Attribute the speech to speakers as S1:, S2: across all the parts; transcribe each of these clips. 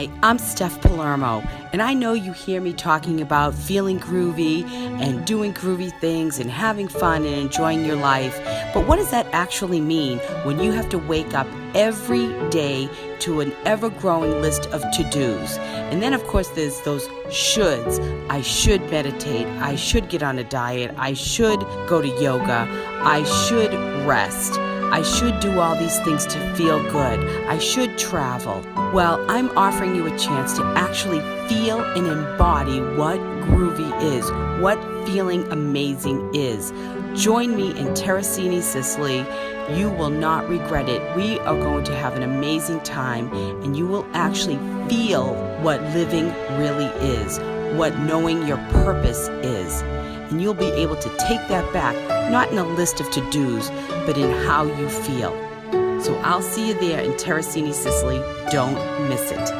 S1: Hi, I'm Steph Palermo, and I know you hear me talking about feeling groovy and doing groovy things and having fun and enjoying your life. But what does that actually mean when you have to wake up every day to an ever-growing list of to-dos? And then, of course, there's those shoulds. I should meditate. I should get on a diet. I should go to yoga. I should rest. I should do all these things to feel good. I should travel. Well, I'm offering you a chance to actually feel and embody what groovy is, what feeling amazing is. Join me in Terracini, Sicily. You will not regret it. We are going to have an amazing time, and you will actually feel what living really is, what knowing your purpose is. And you'll be able to take that back, not in a list of to-dos, but in how you feel. So I'll see you there in Terracini, Sicily. Don't miss it.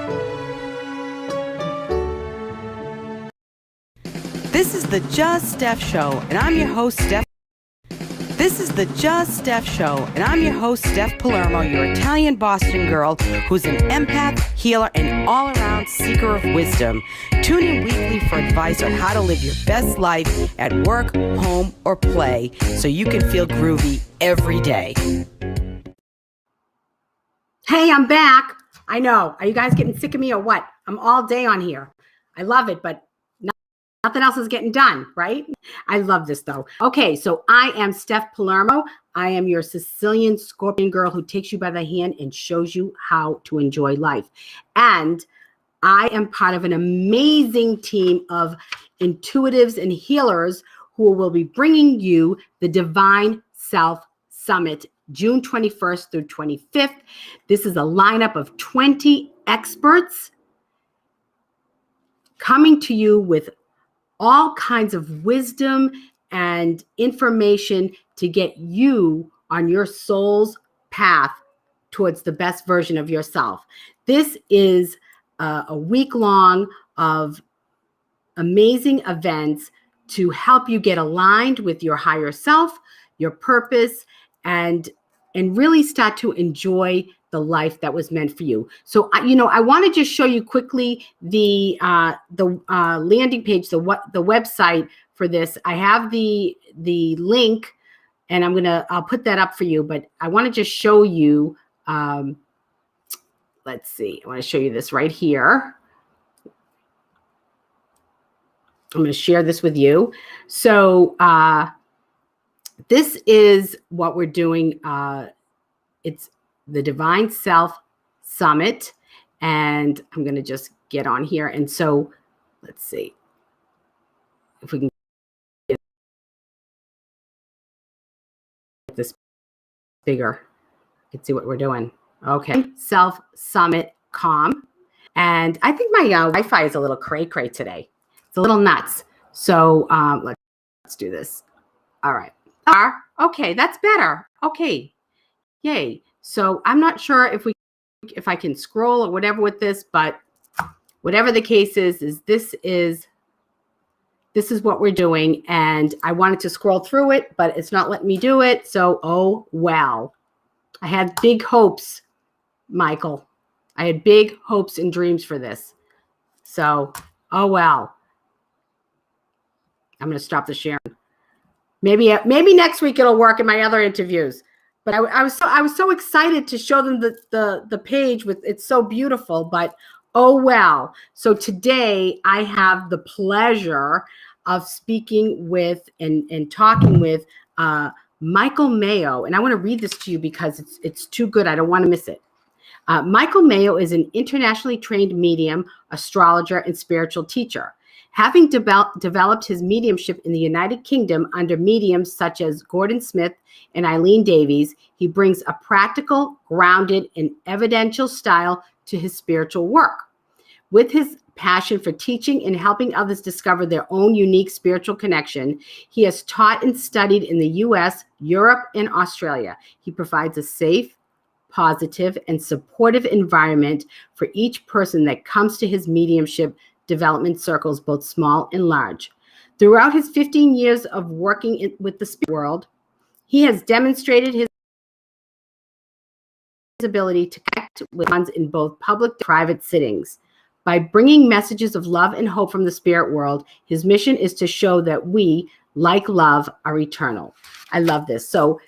S1: This is the Just Steph Show, and I'm your host, Steph. This is the Just Steph Show, and I'm your host, Steph Palermo, your Italian Boston girl who's an empath, healer, and all-around seeker of wisdom. Tune in weekly for advice on how to live your best life at work, home, or play so you can feel groovy every day. Hey, I'm back. I know. Are you guys getting sick of me or what? I'm all day on here. I love it, but nothing else is getting done, right? I love this though. Okay, so I am Steph Palermo. I am your Sicilian Scorpion girl who takes you by the hand and shows you how to enjoy life. And I am part of an amazing team of intuitives and healers who will be bringing you the Divine Self Summit, June 21st through 25th. This is a lineup of 20 experts coming to you with all kinds of wisdom and information to get you on your soul's path towards the best version of yourself. This is a week long of amazing events to help you get aligned with your higher self, your purpose, and really start to enjoy the life that was meant for you. So, I want to just show you quickly the landing page, the website for this. I have the link, and I'll put that up for you. But I want to just show you. Let's see. I want to show you this right here. I'm going to share this with you. So this is what we're doing. It's the Divine Self Summit, and I'm going to just get on here. And so let's see if we can get this bigger. You can see what we're doing. Okay, selfsummit.com. And I think my Wi-Fi is a little cray-cray today. It's a little nuts. So let's do this. All right. Okay, that's better. Okay. Yay. So I'm not sure if I can scroll or whatever with this, but whatever the case is this is what we're doing. And I wanted to scroll through it, but it's not letting me do it. So, oh, well, I had big hopes, Michael. I had big hopes and dreams for this. So, oh, well, I'm going to stop the sharing. Maybe next week it'll work in my other interviews. But I was so excited to show them the page with it's so beautiful, but oh well. So today I have the pleasure of speaking with and talking with Michael Mayo, and I want to read this to you because it's too good. I don't want to miss it. Michael Mayo is an internationally trained medium, astrologer, and spiritual teacher. Having developed his mediumship in the United Kingdom under mediums such as Gordon Smith and Eileen Davies, he brings a practical, grounded, and evidential style to his spiritual work. With his passion for teaching and helping others discover their own unique spiritual connection, he has taught and studied in the U.S., Europe, and Australia. He provides a safe, positive, and supportive environment for each person that comes to his mediumship development circles, both small and large. Throughout his 15 years of working with the spirit world, he has demonstrated his ability to connect with ones in both public and private sittings. By bringing messages of love and hope from the spirit world, his mission is to show that we, like love, are eternal. I love this. So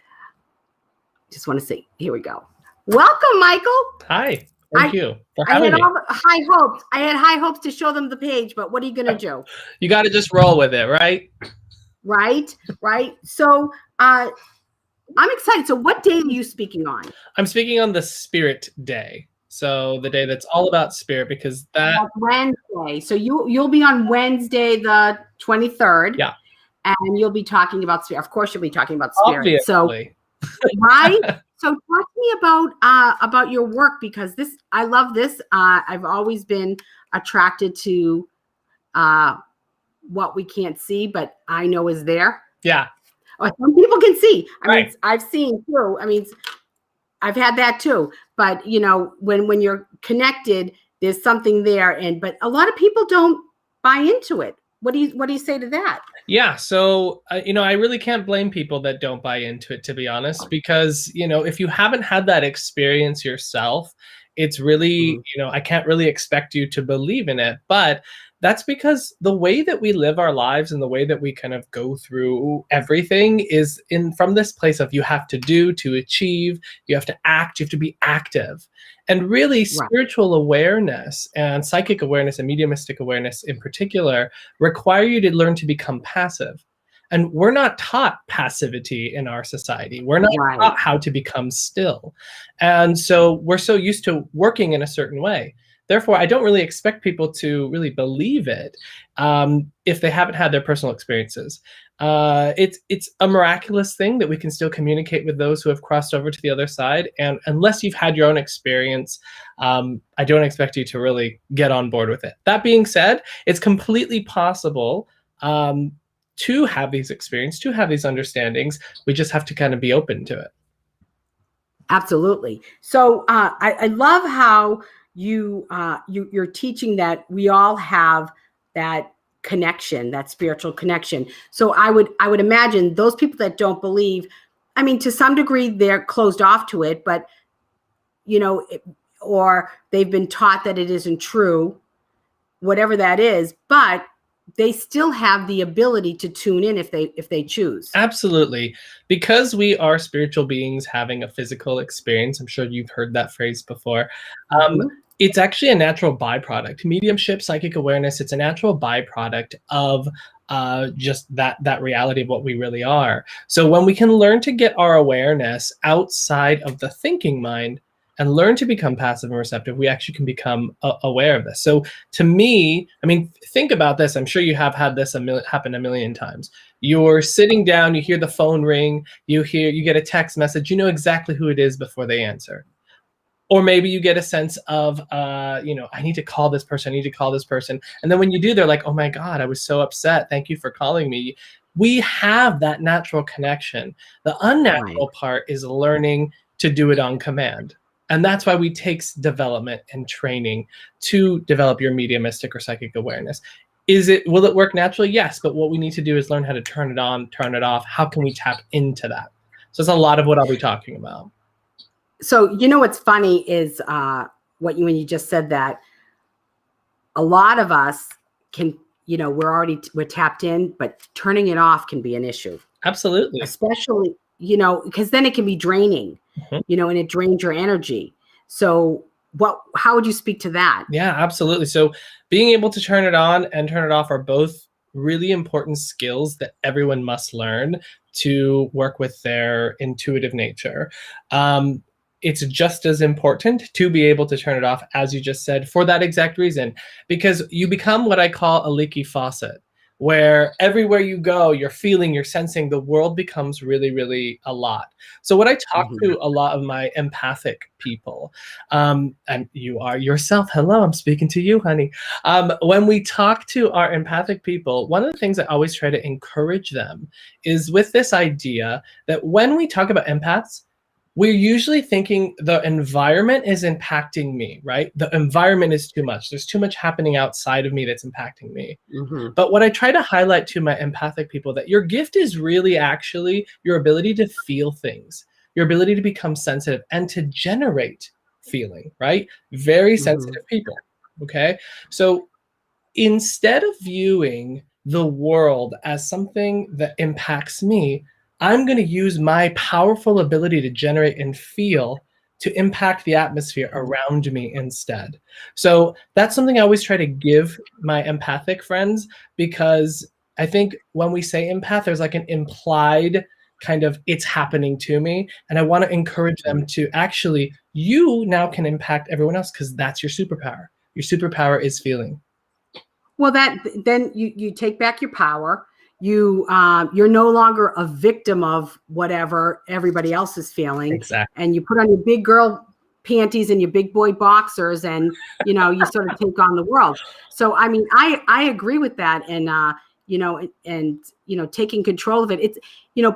S1: just want to say, here we go. Welcome, Michael.
S2: Hi. Thank you for having me.
S1: I had all the high hopes. I had high hopes to show them the page, but what are you going to do?
S2: You got to just roll with it, right?
S1: Right. So I'm excited. So what day are you speaking on?
S2: I'm speaking on the Spirit Day. So the day that's all about spirit, because that's
S1: Wednesday. So you'll be on Wednesday, the 23rd.
S2: Yeah.
S1: And you'll be talking about spirit. Of course, you'll be talking about spirit.
S2: Obviously.
S1: So, right. So talk to me about your work, because I love this. I've always been attracted to what we can't see, but I know is there.
S2: Yeah.
S1: Some people can see. I mean,
S2: Right.
S1: I've seen too. I mean, I've had that too. But when you're connected, there's something there. But a lot of people don't buy into it. What do you say to that?
S2: Yeah. So, I really can't blame people that don't buy into it, to be honest, because, if you haven't had that experience yourself, it's really, I can't really expect you to believe in it. But that's because the way that we live our lives and the way that we kind of go through everything is from this place of you have to do, to achieve, you have to act, you have to be active. And really spiritual awareness and psychic awareness and mediumistic awareness in particular require you to learn to become passive. And we're not taught passivity in our society. We're not taught how to become still. And so we're so used to working in a certain way. Therefore, I don't really expect people to really believe it if they haven't had their personal experiences. It's a miraculous thing that we can still communicate with those who have crossed over to the other side. And unless you've had your own experience, I don't expect you to really get on board with it. That being said, it's completely possible to have these experiences, to have these understandings. We just have to kind of be open to it.
S1: Absolutely. So I love how you're teaching that we all have that connection, that spiritual connection. So I would imagine those people that don't believe, I mean, to some degree they're closed off to it, but or they've been taught that it isn't true, whatever that is, but they still have the ability to tune in if they choose.
S2: Absolutely. Because we are spiritual beings having a physical experience, I'm sure you've heard that phrase before. It's actually a natural byproduct. Mediumship, psychic awareness, it's a natural byproduct of just that reality of what we really are. So when we can learn to get our awareness outside of the thinking mind and learn to become passive and receptive, we actually can become aware of this. So to me, I mean, think about this. I'm sure you have had this happen a million times. You're sitting down, you hear the phone ring, you get a text message, you know exactly who it is before they answer. Or maybe you get a sense of, I need to call this person, I need to call this person. And then when you do, they're like, oh my God, I was so upset. Thank you for calling me. We have that natural connection. The unnatural part is learning to do it on command. And that's why we take development and training to develop your mediumistic or psychic awareness. Will it work naturally? Yes. But what we need to do is learn how to turn it on, turn it off. How can we tap into that? So it's a lot of what I'll be talking about.
S1: So, what's funny is when you just said that, a lot of us can, we're tapped in, but turning it off can be an issue.
S2: Absolutely.
S1: Especially, because then it can be draining, and it drains your energy. So how would you speak to that?
S2: Yeah, absolutely. So being able to turn it on and turn it off are both really important skills that everyone must learn to work with their intuitive nature. It's just as important to be able to turn it off, as you just said, for that exact reason, because you become what I call a leaky faucet, where everywhere you go, you're feeling, you're sensing, the world becomes really, really a lot. So what I talk to a lot of my empathic people, and you are yourself, hello, I'm speaking to you, honey. When we talk to our empathic people, one of the things I always try to encourage them is with this idea that when we talk about empaths, we're usually thinking the environment is impacting me, right? The environment is too much. There's too much happening outside of me that's impacting me. But what I try to highlight to my empathic people, that your gift is really actually your ability to feel things, your ability to become sensitive and to generate feeling, right? Very sensitive people. Okay. So instead of viewing the world as something that impacts me, I'm going to use my powerful ability to generate and feel to impact the atmosphere around me instead. So that's something I always try to give my empathic friends, because I think when we say empath, there's like an implied kind of it's happening to me. And I want to encourage them to actually, you now can impact everyone else, because that's your superpower. Your superpower is feeling.
S1: Well, then you take back your power. You're no longer a victim of whatever everybody else is feeling.
S2: Exactly.
S1: And you put on your big girl panties and your big boy boxers, and you sort of take on the world. So I mean, I agree with that, and taking control of it. It's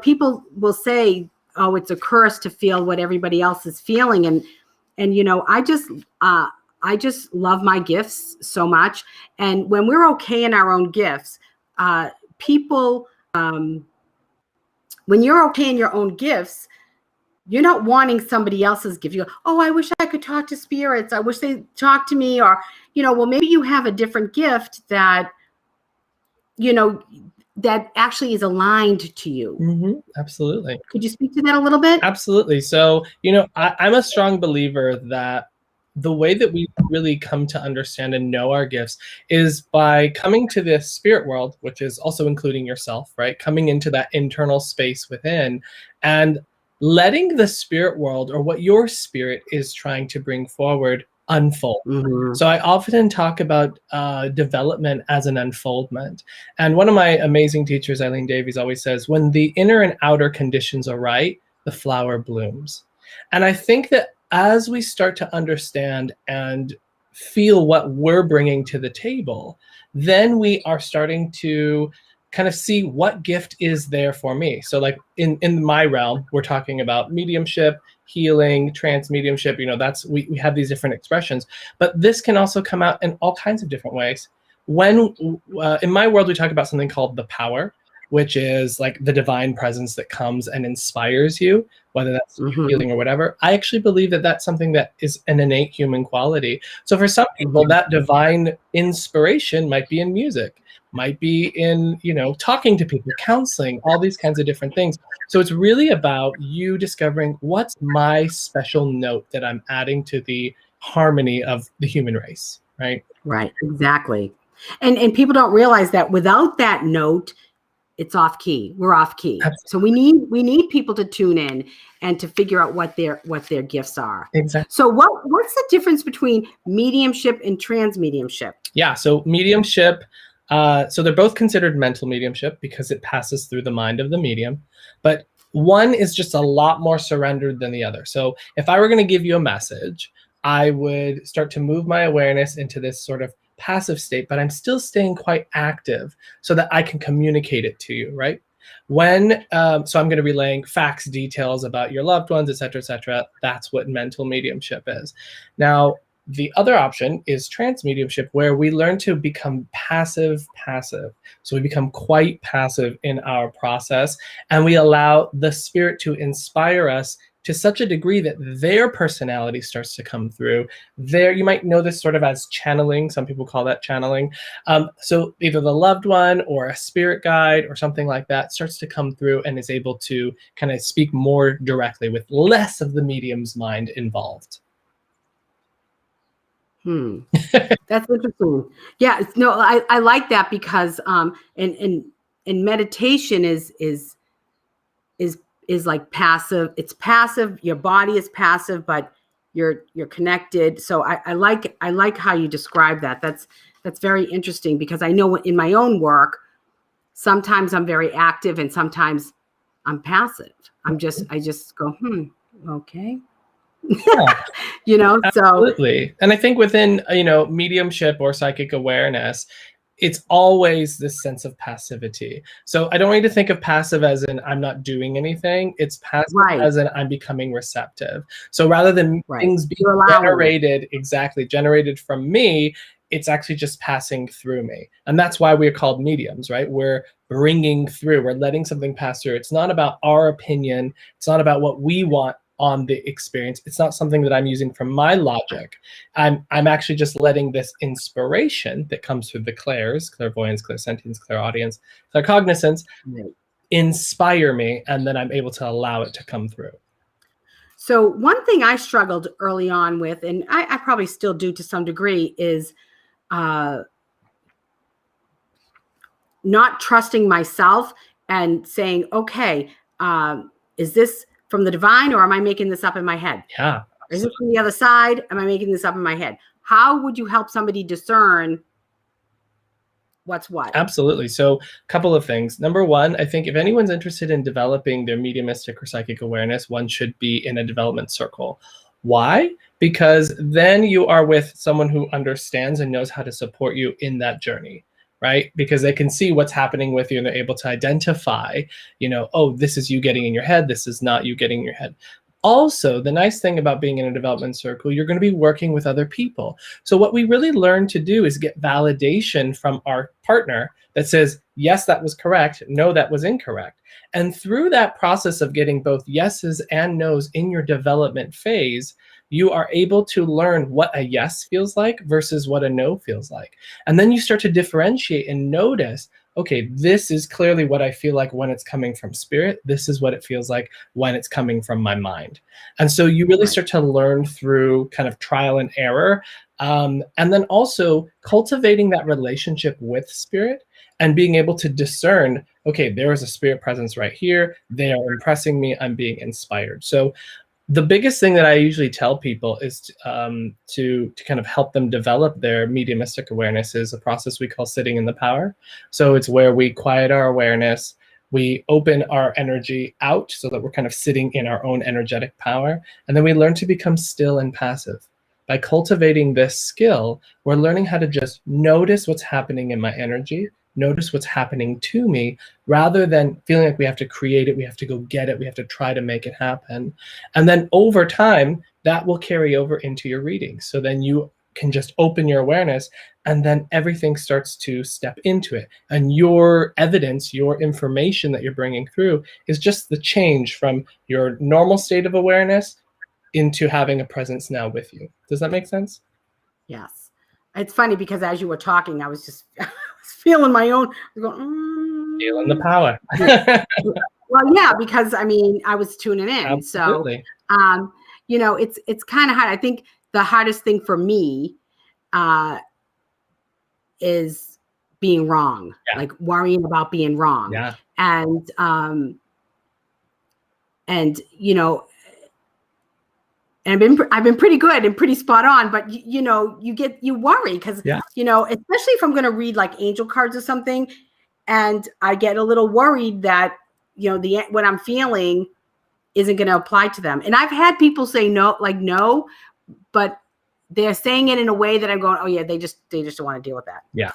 S1: people will say, oh, it's a curse to feel what everybody else is feeling, and I just love my gifts so much. And when we're okay in our own gifts, people, when you're okay in your own gifts, you're not wanting somebody else's gift. You go, oh, I wish I could talk to spirits. I wish they talked to me. Or, well, maybe you have a different gift that, that actually is aligned to you.
S2: Mm-hmm. Absolutely.
S1: Could you speak to that a little bit?
S2: Absolutely. So, I'm a strong believer that the way that we really come to understand and know our gifts is by coming to the spirit world, which is also including yourself, right? Coming into that internal space within and letting the spirit world, or what your spirit is trying to bring forward, unfold.
S1: Mm-hmm.
S2: So I often talk about development as an unfoldment. And one of my amazing teachers, Eileen Davies, always says, when the inner and outer conditions are right, the flower blooms. And I think that as we start to understand and feel what we're bringing to the table, then we are starting to kind of see what gift is there for me. So like in my realm, we're talking about mediumship, healing, trance mediumship, that's, we have these different expressions, but this can also come out in all kinds of different ways. When in my world, we talk about something called the power, which is like the divine presence that comes and inspires you, whether that's healing or whatever. I actually believe that that's something that is an innate human quality. So for some people, that divine inspiration might be in music, might be in, talking to people, counseling, all these kinds of different things. So it's really about you discovering what's my special note that I'm adding to the harmony of the human race, right?
S1: Right, exactly. And people don't realize that without that note, it's off key. We're off key.
S2: Absolutely.
S1: So we need people to tune in and to figure out what their gifts are.
S2: Exactly.
S1: So what's the difference between mediumship and trans mediumship?
S2: Yeah. So mediumship, so they're both considered mental mediumship because it passes through the mind of the medium, but one is just a lot more surrendered than the other. So if I were going to give you a message, I would start to move my awareness into this sort of passive state, but I'm still staying quite active so that I can communicate it to you, right? When, so I'm going to be relaying facts, details about your loved ones, et cetera, et cetera. That's what mental mediumship is. Now, the other option is trance mediumship, where we learn to become passive. So we become quite passive in our process, and we allow the spirit to inspire us to such a degree that their personality starts to come through. You might know this sort of as channeling. Some people call that channeling. So either the loved one or a spirit guide or something like that starts to come through and is able to kind of speak more directly with less of the medium's mind involved.
S1: That's interesting. Yeah, no, I like that because and meditation is like passive. It's passive. Your body is passive, but you're connected. So I like how you describe that. That's very interesting, because I know in my own work, sometimes I'm very active and sometimes I'm passive. I just go, okay.
S2: Yeah.
S1: So
S2: absolutely. And I think within mediumship or psychic awareness, it's always this sense of passivity. So I don't want you to think of passive as in I'm not doing anything. It's passive as in I'm becoming receptive. So rather than things being generated from me, it's actually just passing through me. And that's why we're called mediums, right? We're bringing through, we're letting something pass through. It's not about our opinion. It's not about what we want on the experience. It's not something that I'm using from my logic. I'm actually just letting this inspiration that comes through the clairs, clairvoyance, clairsentience, clairaudience, claircognizance, inspire me, and then I'm able to allow it to come through.
S1: So one thing I struggled early on with, and I probably still do to some degree, is not trusting myself and saying, okay, is this from the divine, or am I making this up in my head?
S2: Yeah.
S1: Is it from the other side? Am I making this up in my head? How would you help somebody discern what's what?
S2: Absolutely. So a couple of things. Number one, I think if anyone's interested in developing their mediumistic or psychic awareness, one should be in a development circle. Why? Because then you are with someone who understands and knows how to support you in that journey, right? Because they can see what's happening with you and they're able to identify, oh, this is you getting in your head. This is not you getting in your head. Also, the nice thing about being in a development circle, you're going to be working with other people. So what we really learn to do is get validation from our partner that says, yes, that was correct. No, that was incorrect. And through that process of getting both yeses and nos in your development phase, you are able to learn what a yes feels like versus what a no feels like. And then you start to differentiate and notice, okay, this is clearly what I feel like when it's coming from spirit. This is what it feels like when it's coming from my mind. And so you really start to learn through kind of trial and error. And then also cultivating that relationship with spirit and being able to discern, okay, there is a spirit presence right here. They are impressing me. I'm being inspired. So the biggest thing that I usually tell people is to kind of help them develop their mediumistic awareness is a process we call sitting in the power. So it's where we quiet our awareness, we open our energy out so that we're kind of sitting in our own energetic power, and then we learn to become still and passive. By cultivating this skill, we're learning how to just notice what's happening in my energy, notice what's happening to me, rather than feeling like we have to create it, we have to go get it, we have to try to make it happen. And then over time, that will carry over into your reading. So then you can just open your awareness and then everything starts to step into it. And your evidence, your information that you're bringing through is just the change from your normal state of awareness into having a presence now with you. Does that make sense?
S1: Yes. It's funny because as you were talking, I was just feeling my own, going,
S2: feeling the power.
S1: Well, yeah, because I mean, I was tuning in.
S2: Absolutely.
S1: So, it's kind of hard. I think the hardest thing for me is being wrong, like worrying about being wrong.
S2: Yeah.
S1: And I've been pretty good and pretty spot on, but you worry because, especially if I'm going to read like angel cards or something, and I get a little worried that, what I'm feeling isn't going to apply to them. And I've had people say no, but they're saying it in a way that I'm going, oh yeah, they just don't want to deal with that.
S2: Yeah.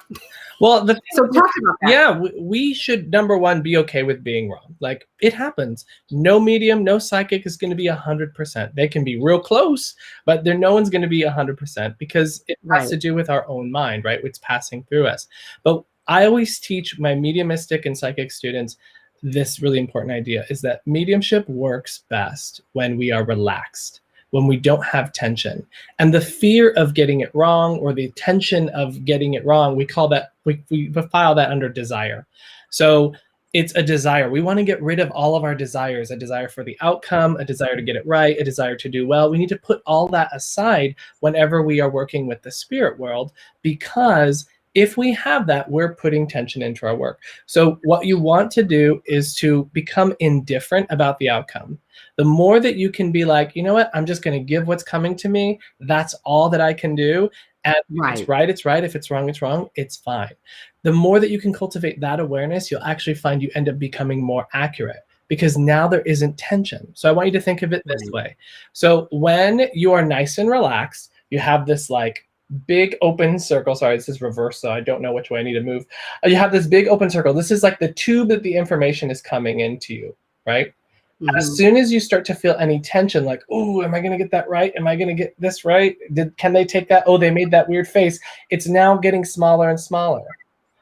S2: Well,
S1: so talk about that.
S2: Yeah, we should, number one, be okay with being wrong. Like, it happens. No medium, no psychic is going to be 100%. They can be real close, but no one's going to be 100% because it has to do with our own mind, right? It's passing through us. But I always teach my mediumistic and psychic students this really important idea is that mediumship works best when we are relaxed, when we don't have tension. And the fear of getting it wrong or the tension of getting it wrong, we call that, we file that under desire. So it's a desire. We want to get rid of all of our desires, a desire for the outcome, a desire to get it right, a desire to do well. We need to put all that aside whenever we are working with the spirit world, because if we have that, we're putting tension into our work. So what you want to do is to become indifferent about the outcome. The more that you can be like, you know what, I'm just going to give what's coming to me. That's all that I can do. And if it's right, it's right. If it's wrong, it's wrong. It's fine. The more that you can cultivate that awareness, you'll actually find you end up becoming more accurate because now there isn't tension. So I want you to think of it this way. So when you are nice and relaxed, you have this like big open circle. Sorry, this is reverse, so I don't know which way I need to move. You have this big open circle. This is like the tube that the information is coming into you, right? Mm-hmm. As soon as you start to feel any tension, like, oh, am I going to get that right? Am I going to get this right? Can they take that? Oh, they made that weird face. It's now getting smaller and smaller.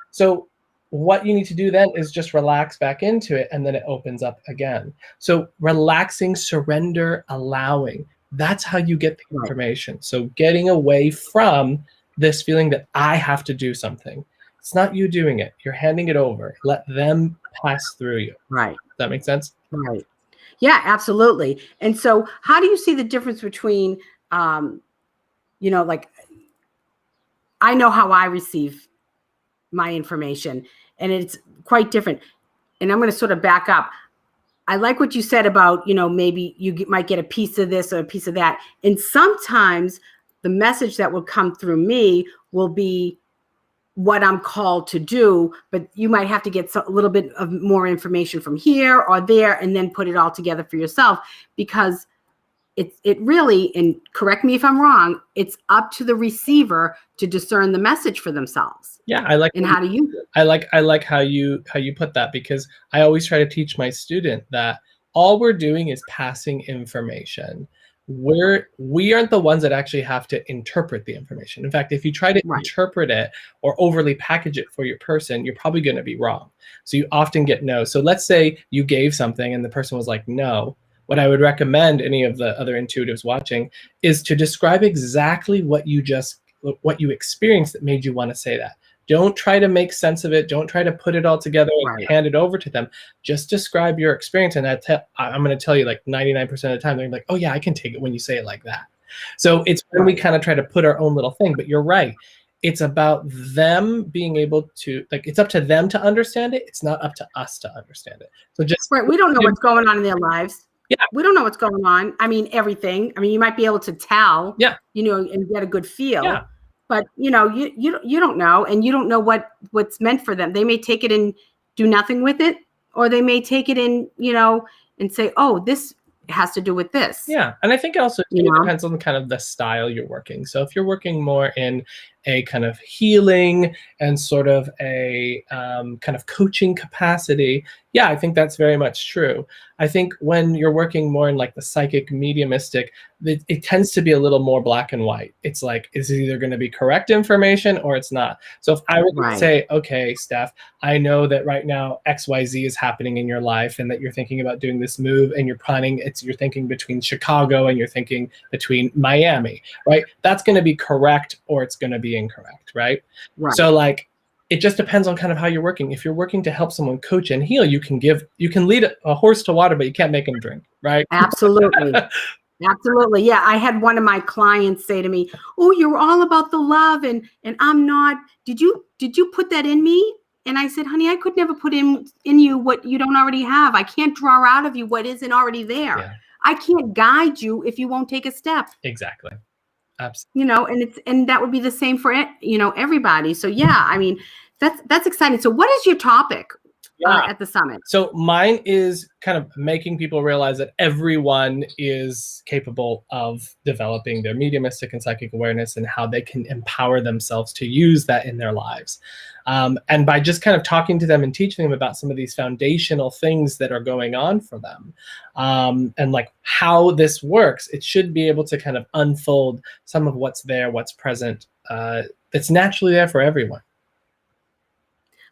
S2: So what you need to do then is just relax back into it, and then it opens up again. So relaxing, surrender, allowing, that's how you get the information. So getting away from this feeling that I have to do something. It's not you doing it. You're handing it over. Let them pass through you.
S1: Right.
S2: Does that make sense?
S1: Right. Yeah, absolutely. And so how do you see the difference between, like, I know how I receive my information, and it's quite different. And I'm going to sort of back up. I like what you said about, maybe you might get a piece of this or a piece of that. And sometimes the message that will come through me will be what I'm called to do, but you might have to get a little bit of more information from here or there, and then put it all together for yourself, because it really, and correct me if I'm wrong, it's up to the receiver to discern the message for themselves.
S2: Yeah, I like,
S1: and how to use it.
S2: I like how you put that, because I always try to teach my student that all we're doing is passing information. We aren't the ones that actually have to interpret the information. In fact, if you try to interpret it or overly package it for your person, you're probably going to be wrong. So you often get no. So let's say you gave something and the person was like, no. What I would recommend any of the other intuitives watching is to describe exactly what you experienced that made you want to say that. Don't try to make sense of it. Don't try to put it all together and hand it over to them. Just describe your experience. And I'm going to tell you, like 99% of the time, they're like, oh yeah, I can take it when you say it like that. So it's when we kind of try to put our own little thing, but you're right. It's about them being able to, like, it's up to them to understand it. It's not up to us to understand it. So just
S1: we don't know what's going on in their lives.
S2: Yeah.
S1: We don't know what's going on. I mean, everything. I mean, you might be able to tell, and get a good feel. Yeah. But you don't know, and you don't know what's meant for them. They may take it and do nothing with it, or they may take it in, and say, "Oh, this has to do with this."
S2: Yeah, and I think it also depends on kind of the style you're working. So if you're working more in a kind of healing and sort of a kind of coaching capacity, yeah, I think that's very much true. I think when you're working more in like the psychic mediumistic, it tends to be a little more black and white. It's like, it's either going to be correct information or it's not. So if I were to say, okay, Steph, I know that right now XYZ is happening in your life and that you're thinking about doing this move and you're thinking between Chicago and you're thinking between Miami, right? That's going to be correct or it's going to be incorrect, right? So like, it just depends on kind of how you're working. If you're working to help someone coach and heal, you can lead a horse to water, but you can't make him drink, right?
S1: Absolutely. Absolutely. Yeah. I had one of my clients say to me, "Oh, you're all about the love and I'm not. Did you put that in me?" And I said, "Honey, I could never put in you what you don't already have. I can't draw out of you what isn't already there. Yeah. I can't guide you if you won't take a step."
S2: Exactly. Absolutely.
S1: And that would be the same for everybody. So yeah, I mean, that's exciting. So what is your topic at the summit?
S2: So mine is kind of making people realize that everyone is capable of developing their mediumistic and psychic awareness and how they can empower themselves to use that in their lives. And by just kind of talking to them and teaching them about some of these foundational things that are going on for them, and like how this works, it should be able to kind of unfold some of what's there, what's present, that's naturally there for everyone.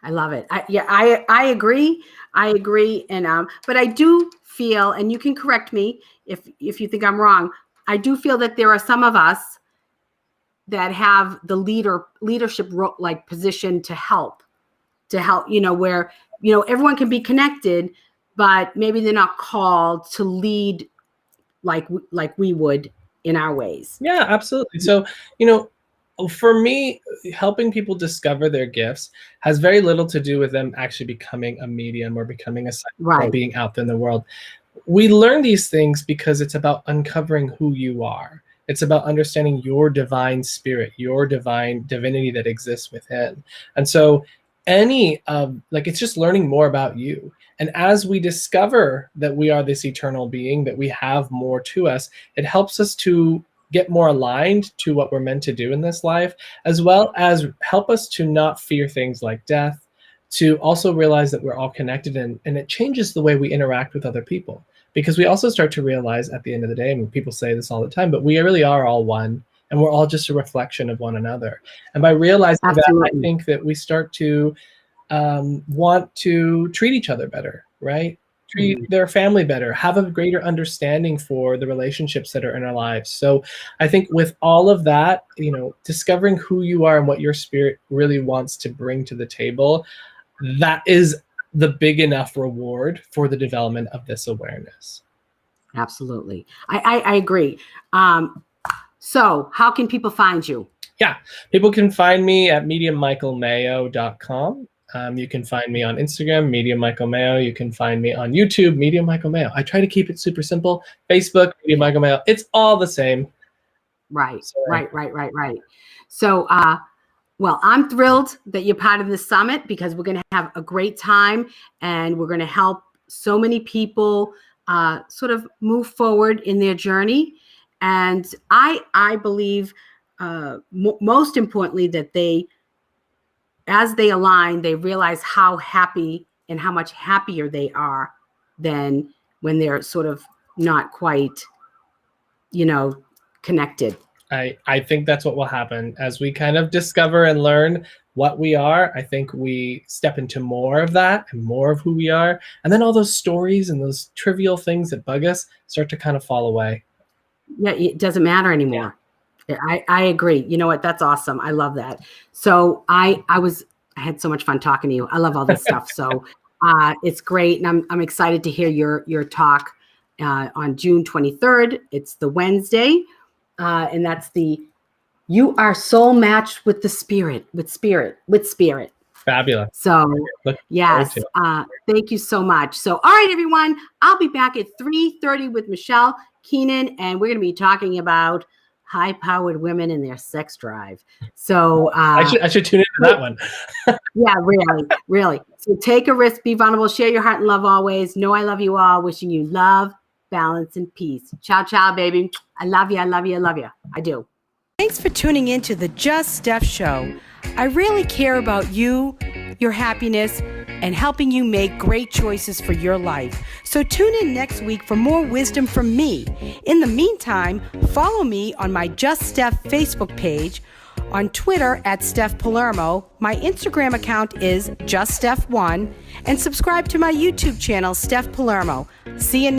S1: I love it. I agree. I agree. And but I do feel, and you can correct me if you think I'm wrong, I do feel that there are some of us that have the leadership like position to help, where everyone can be connected, but maybe they're not called to lead like we would in our ways.
S2: Yeah, absolutely. So, for me, helping people discover their gifts has very little to do with them actually becoming a medium or becoming a psychic or being out there in the world. We learn these things because it's about uncovering who you are. It's about understanding your divine spirit, your divine divinity that exists within. And so it's just learning more about you. And as we discover that we are this eternal being, that we have more to us, it helps us to get more aligned to what we're meant to do in this life, as well as help us to not fear things like death, to also realize that we're all connected, and it changes the way we interact with other people. Because we also start to realize at the end of the day, and people say this all the time, but we really are all one, and we're all just a reflection of one another. And by realizing that, I think that we start to want to treat each other better, right? Treat their family better, have a greater understanding for the relationships that are in our lives. So I think with all of that, discovering who you are and what your spirit really wants to bring to the table, that is the big enough reward for the development of this awareness.
S1: Absolutely. I agree. So how can people find you?
S2: Yeah, people can find me at mediummichaelmayo.com. You can find me on Instagram, Medium Michael Mayo. You can find me on YouTube, Medium Michael Mayo. I try to keep it super simple. Facebook, Medium Michael Mayo. It's all the same.
S1: Right, right. So, well, I'm thrilled that you're part of this summit because we're going to have a great time and we're going to help so many people sort of move forward in their journey. And I believe most importantly that as they align, they realize how happy and how much happier they are than when they're sort of not quite, connected.
S2: I think that's what will happen as we kind of discover and learn what we are. I think we step into more of that and more of who we are. And then all those stories and those trivial things that bug us start to kind of fall away.
S1: Yeah, it doesn't matter anymore. Yeah. I agree. You know what? That's awesome. I love that. So I had so much fun talking to you. I love all this stuff. So it's great. And I'm excited to hear your talk on June 23rd. It's the Wednesday. And that's you are soul matched with the spirit, with spirit.
S2: Fabulous.
S1: So yes, thank you so much. So, all right, everyone, I'll be back at 3:30 with Michelle Keenan, and we're going to be talking about high-powered women and their sex drive. So
S2: I should tune into that one.
S1: Yeah, really. So take a risk, be vulnerable, share your heart and love always. Know I love you all. Wishing you love, balance, and peace. Ciao, ciao, baby. I love you. I do. Thanks for tuning in to the Just Steph Show. I really care about you, your happiness, and helping you make great choices for your life. So tune in next week for more wisdom from me. In the meantime, follow me on my Just Steph Facebook page, on Twitter at Steph Palermo. My Instagram account is JustSteph1, and subscribe to my YouTube channel, Steph Palermo. See you next